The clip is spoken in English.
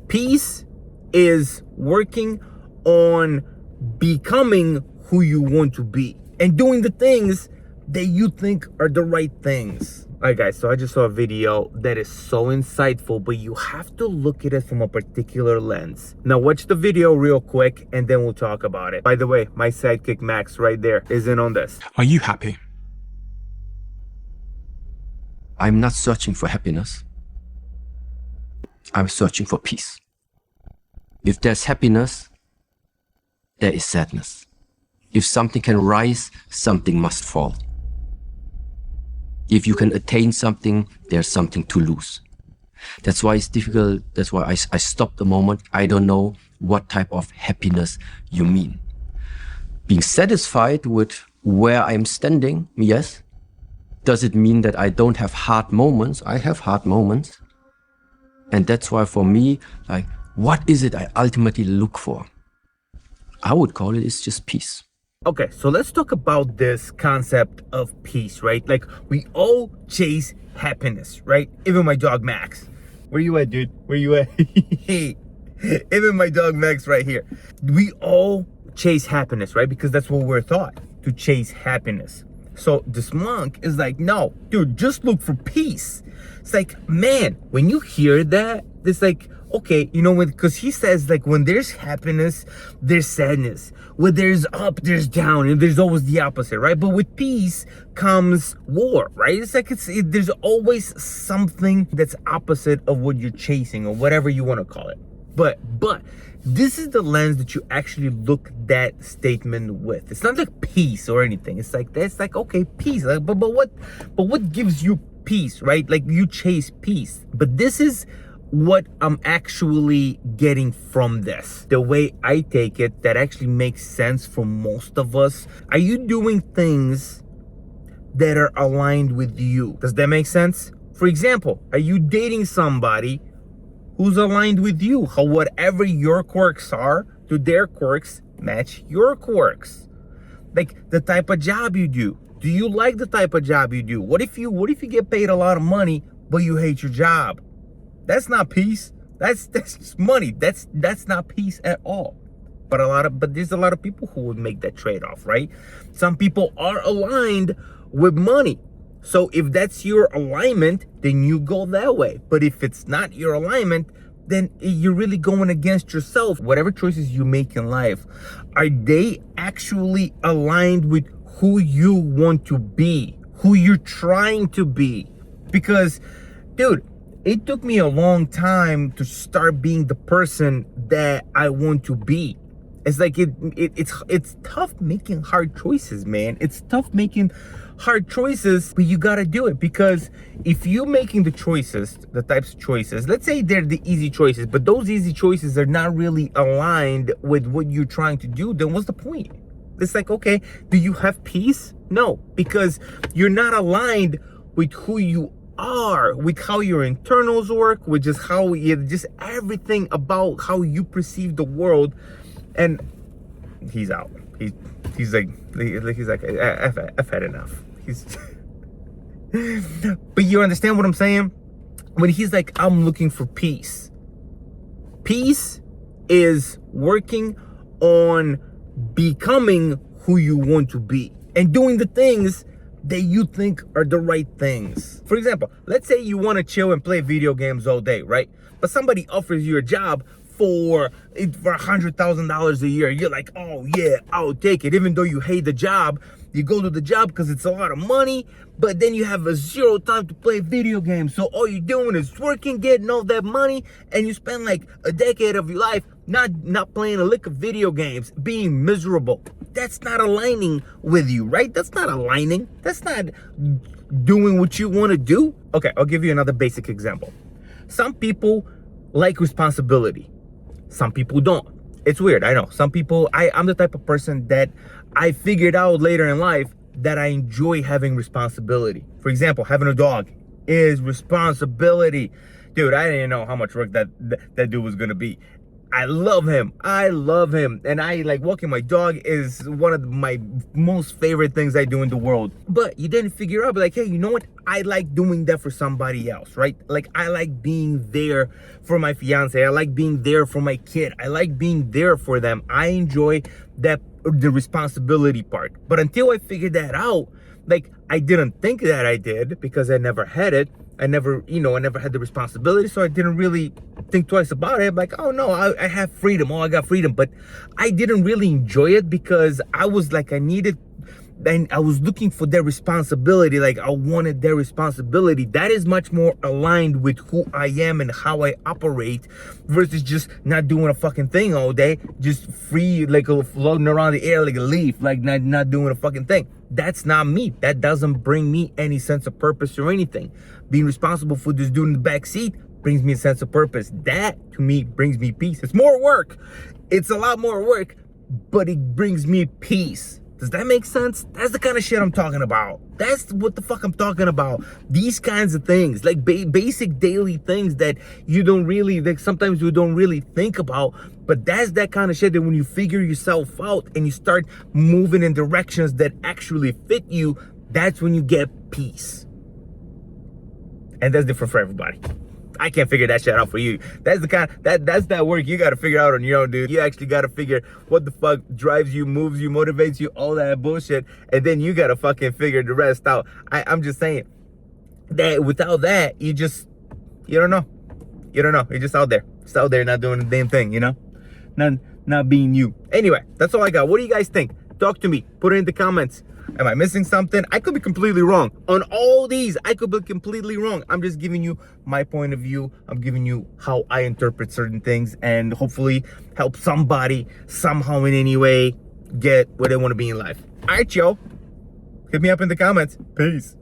Peace is working on becoming who you want to be and doing the things that you think are the right things. All right, guys, so I just saw a video that is so insightful, but you have to look at it from a particular lens. Now, watch the video real quick, and then we'll talk about it. By the way, my sidekick, Max, right there, is in on this. Are you happy? I'm not searching for happiness. I'm searching for peace. If there's happiness, there is sadness. If something can rise, something must fall. If you can attain something, there's something to lose. That's why it's difficult. That's why I stopped a moment. I don't know what type of happiness you mean. Being satisfied with where I'm standing, yes. Does it mean that I don't have hard moments? I have hard moments. And that's why for me, like, what is it I ultimately look for? I would call it's just peace. Okay, so let's talk about this concept of peace, right? Like, we all chase happiness, right? Even my dog Max. Where you at, dude? Where you at? Even my dog Max right here. We all chase happiness, right? Because that's what we're taught, to chase happiness. So this monk is like, no, dude, just look for peace. It's like, man, when you hear that, it's like, okay, you know, because he says, like, when there's happiness, there's sadness. When there's up, there's down, and there's always the opposite, right? But with peace comes war, right? It's like there's always something that's opposite of what you're chasing, or whatever you want to call it. But this is the lens that you actually look that statement with. It's not like peace or anything. It's like that's like, okay, peace. Like, but what gives you peace, right? Like, you chase peace. But this is what I'm actually getting from this. The way I take it, that actually makes sense for most of us. Are you doing things that are aligned with you? Does that make sense? For example, are you dating somebody who's aligned with you? How whatever your quirks are, do their quirks match your quirks? Like, the type of job you do. Do you like the type of job you do? What if you get paid a lot of money, but you hate your job? That's not peace. That's just money. That's not peace at all. But there's a lot of people who would make that trade-off, right? Some people are aligned with money. So if that's your alignment, then you go that way. But if it's not your alignment, then you're really going against yourself. Whatever choices you make in life, are they actually aligned with who you want to be, who you're trying to be? Because, dude, it took me a long time to start being the person that I want to be. It's like it's tough making hard choices, man. It's tough making hard choices, but you gotta do it, because if you're making the choices, the types of choices, let's say they're the easy choices, but those easy choices are not really aligned with what you're trying to do, then what's the point? It's like, okay, do you have peace? No, because you're not aligned with who you are, with how your internals work, with just how just everything about how you perceive the world. And he's out. He's like I've had enough. But you understand what I'm saying? When he's like, I'm looking for peace. Peace is working on becoming who you want to be and doing the things that you think are the right things. For example, let's say you want to chill and play video games all day, right? But somebody offers you a job for $100,000 a year. You're like, oh yeah, I'll take it. Even though you hate the job, you go to the job because it's a lot of money, but then you have zero time to play video games. So all you're doing is working, getting all that money, and you spend like a decade of your life not playing a lick of video games, being miserable. That's not aligning with you, right? That's not aligning. That's not doing what you want to do. Okay, I'll give you another basic example. Some people like responsibility. Some people don't. It's weird, I know. Some people, I'm the type of person that I figured out later in life that I enjoy having responsibility. For example, having a dog is responsibility. Dude, I didn't know how much work that dude was gonna be. I love him. I love him. And I like walking my dog is one of my most favorite things I do in the world. But you didn't figure out, like, hey, you know what? I like doing that for somebody else, right? Like, I like being there for my fiance. I like being there for my kid. I like being there for them. I enjoy that, the responsibility part. But until I figured that out, like, I didn't think that I did because I never had it. I never had the responsibility, so I didn't really think twice about it. I'm like, oh no, I have freedom. Oh, I got freedom. But I didn't really enjoy it because I was like, and I was looking for their responsibility. Like, I wanted their responsibility. That is much more aligned with who I am and how I operate versus just not doing a fucking thing all day, just free, like floating around the air like a leaf, like not doing a fucking thing. That's not me. That doesn't bring me any sense of purpose or anything. Being responsible for this dude in the back seat brings me a sense of purpose. That, to me, brings me peace. It's more work. It's a lot more work, but it brings me peace. Does that make sense? That's the kind of shit I'm talking about. That's what the fuck I'm talking about. These kinds of things, like basic daily things that you don't really, like sometimes you don't really think about, but that's that kind of shit that when you figure yourself out and you start moving in directions that actually fit you, that's when you get peace. And that's different for everybody. I can't figure that shit out for you. That's the kind that's that work you gotta figure out on your own, dude. You actually gotta figure what the fuck drives you, moves you, motivates you, all that bullshit, and then you gotta fucking figure the rest out. I'm just saying that without that, you don't know. You don't know. You're just out there. Just out there not doing the damn thing, you know? Not being you. Anyway, that's all I got. What do you guys think? Talk to me. Put it in the comments. Am I missing something? I could be completely wrong. On all these, I could be completely wrong. I'm just giving you my point of view. I'm giving you how I interpret certain things and hopefully help somebody somehow in any way get where they want to be in life. All right, yo. Hit me up in the comments. Peace.